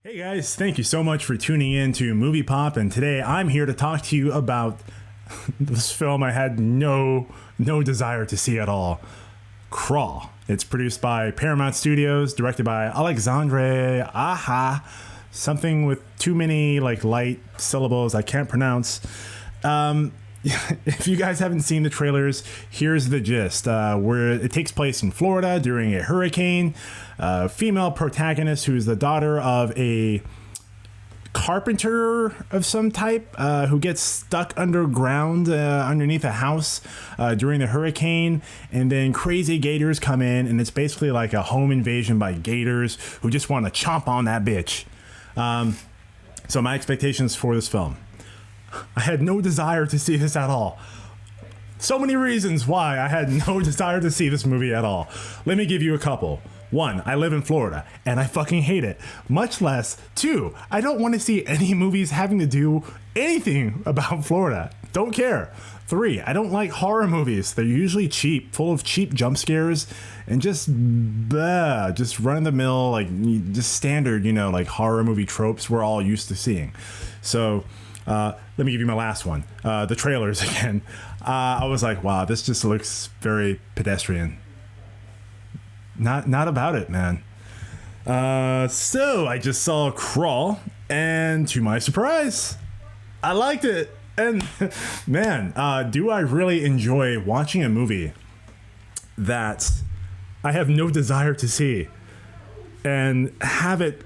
Hey guys, thank you so much for tuning in to Movie Pop, and today I'm here to talk to you about this film I had no desire to see at all. Crawl. It's produced by Paramount Studios, directed by Alexandre Aja, something with too many light syllables I can't pronounce. If you guys haven't seen the trailers, here's the gist. Where it takes place in Florida during a hurricane. Female protagonist who's the daughter of a carpenter of some type who gets stuck underground underneath a house during the hurricane, and then crazy gators come in, and it's basically like a home invasion by gators who just want to chomp on that bitch. So my expectations for this film. I had no desire to see this at all. So many reasons why I had no desire to see this movie at all. Let me give you a couple. One, I live in Florida, and I fucking hate it. Much less, two, I don't want to see any movies having to do anything about Florida. Don't care. Three, I don't like horror movies. They're usually cheap, full of cheap jump scares, and just run-of-the-mill, just standard, horror movie tropes we're all used to seeing. So, let me give you my last one. The trailers again. I was like, wow, this just looks very pedestrian. Not about it, man. So I just saw Crawl, and to my surprise, I liked it. And man, do I really enjoy watching a movie that I have no desire to see and have it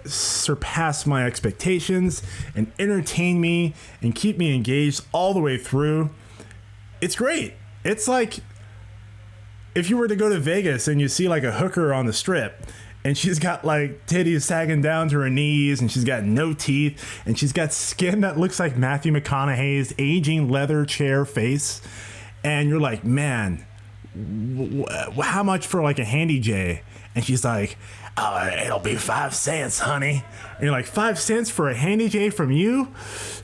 surpass my expectations and entertain me and keep me engaged all the way through. It's great. It's like if you were to go to Vegas and you see a hooker on the strip, and she's got titties sagging down to her knees, and she's got no teeth, and she's got skin that looks like Matthew McConaughey's aging leather chair face, and you're like, man, how much for a handy J? And she's like, oh, it'll be 5 cents, honey. And you're like, 5 cents for a handy J from you?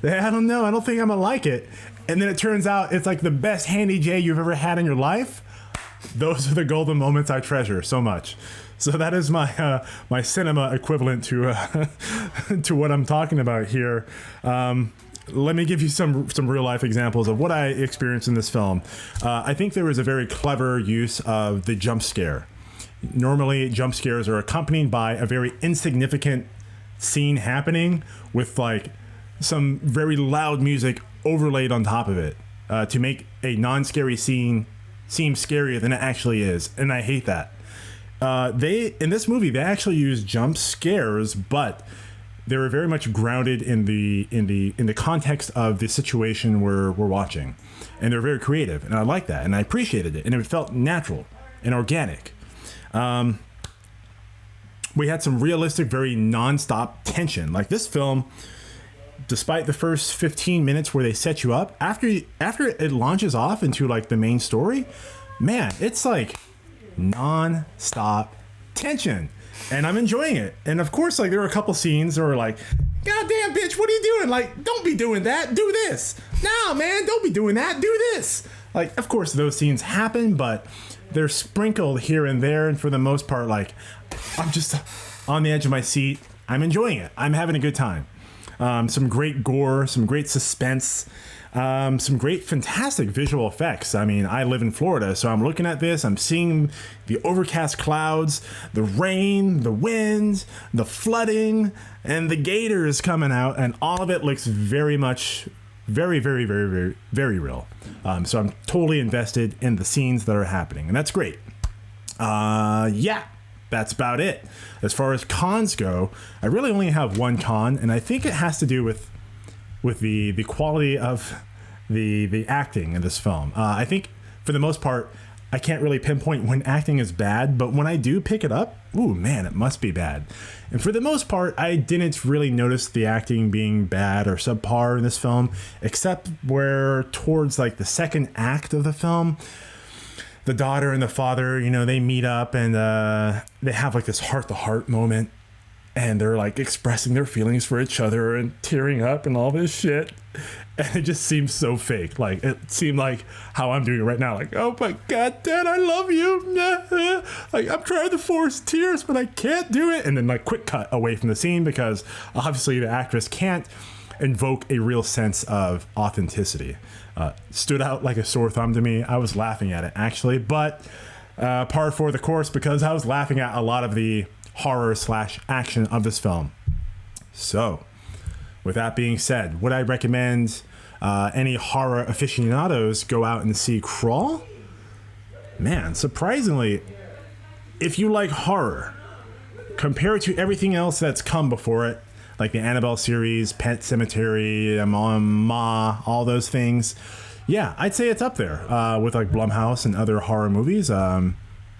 I don't know. I don't think I'm gonna like it. And then it turns out it's the best handy J you've ever had in your life. Those are the golden moments I treasure so much. So that is my my cinema equivalent to to what I'm talking about here. Let me give you some real life examples of what I experienced in this film. I think there was a very clever use of the jump scare. Normally, jump scares are accompanied by a very insignificant scene happening with some very loud music overlaid on top of it to make a non-scary scene seem scarier than it actually is, and I hate that. In this movie they actually use jump scares, but they were very much grounded in the context of the situation we're watching, and they're very creative, and I like that, and I appreciated it, and it felt natural and organic. We had some realistic, very non-stop tension. This film, despite the first 15 minutes where they set you up, after it launches off into the main story, man, it's non-stop tension, and I'm enjoying it. And of course, there were a couple scenes that were goddamn bitch, what are you doing? Don't be doing that. Do this. No, man, don't be doing that. Do this. Of course, those scenes happen, but they're sprinkled here and there, and for the most part, I'm just on the edge of my seat. I'm enjoying it. I'm having a good time. Some great gore, some great suspense, some great, fantastic visual effects. I mean, I live in Florida, so I'm looking at this. I'm seeing the overcast clouds, the rain, the wind, the flooding, and the gators coming out, and all of it looks very much, very, very, very, very, very real. So I'm totally invested in the scenes that are happening, and that's great. Yeah. That's about it. As far as cons go, I really only have one con, and I think it has to do with the quality of the acting in this film. I think for the most part, I can't really pinpoint when acting is bad, but when I do pick it up, ooh man, it must be bad. And for the most part, I didn't really notice the acting being bad or subpar in this film, except where towards the second act of the film, the daughter and the father, they meet up, and they have this heart-to-heart moment, and they're like expressing their feelings for each other and tearing up and all this shit. And it just seems so fake. Like, it seemed like how I'm doing it right now. Like, oh my God, Dad, I love you. Like, I'm trying to force tears, but I can't do it. And then, like, quick cut away from the scene because obviously the actress can't invoke a real sense of authenticity. Stood out like a sore thumb to me. I was laughing at it, actually. But par for the course because I was laughing at a lot of the horror / action of this film. So, with that being said, would I recommend any horror aficionados go out and see Crawl? Man, surprisingly, if you like horror, compared to everything else that's come before it, like the Annabelle series, Pet Sematary, Ma, all those things, yeah, I'd say it's up there with like Blumhouse and other horror movies.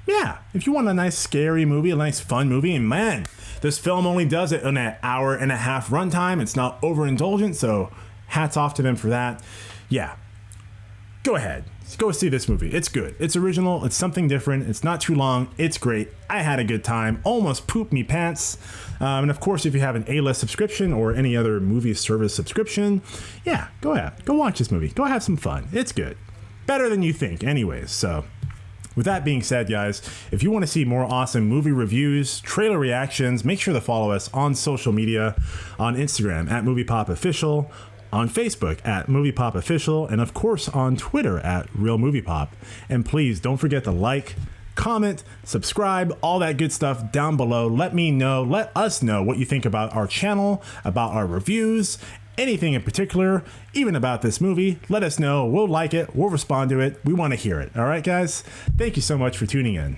Yeah, if you want a nice scary movie, a nice fun movie, and man, this film only does it in an hour and a half runtime. It's not overindulgent, so hats off to them for that. Yeah, go ahead. Go see this movie. It's good. It's original. It's something different. It's not too long. It's great. I had a good time. Almost pooped me pants. And of course, if you have an A-list subscription or any other movie service subscription, yeah, go ahead. Go watch this movie. Go have some fun. It's good. Better than you think anyways, so... With that being said, guys, if you want to see more awesome movie reviews, trailer reactions, make sure to follow us on social media, on Instagram at MoviePopOfficial, on Facebook at MoviePopOfficial, and of course on Twitter at RealMoviePop. And please don't forget to like, comment, subscribe, all that good stuff down below. Let us know what you think about our channel, about our reviews, anything in particular, even about this movie. Let us know. We'll like it. We'll respond to it. We want to hear it. All right, guys? Thank you so much for tuning in.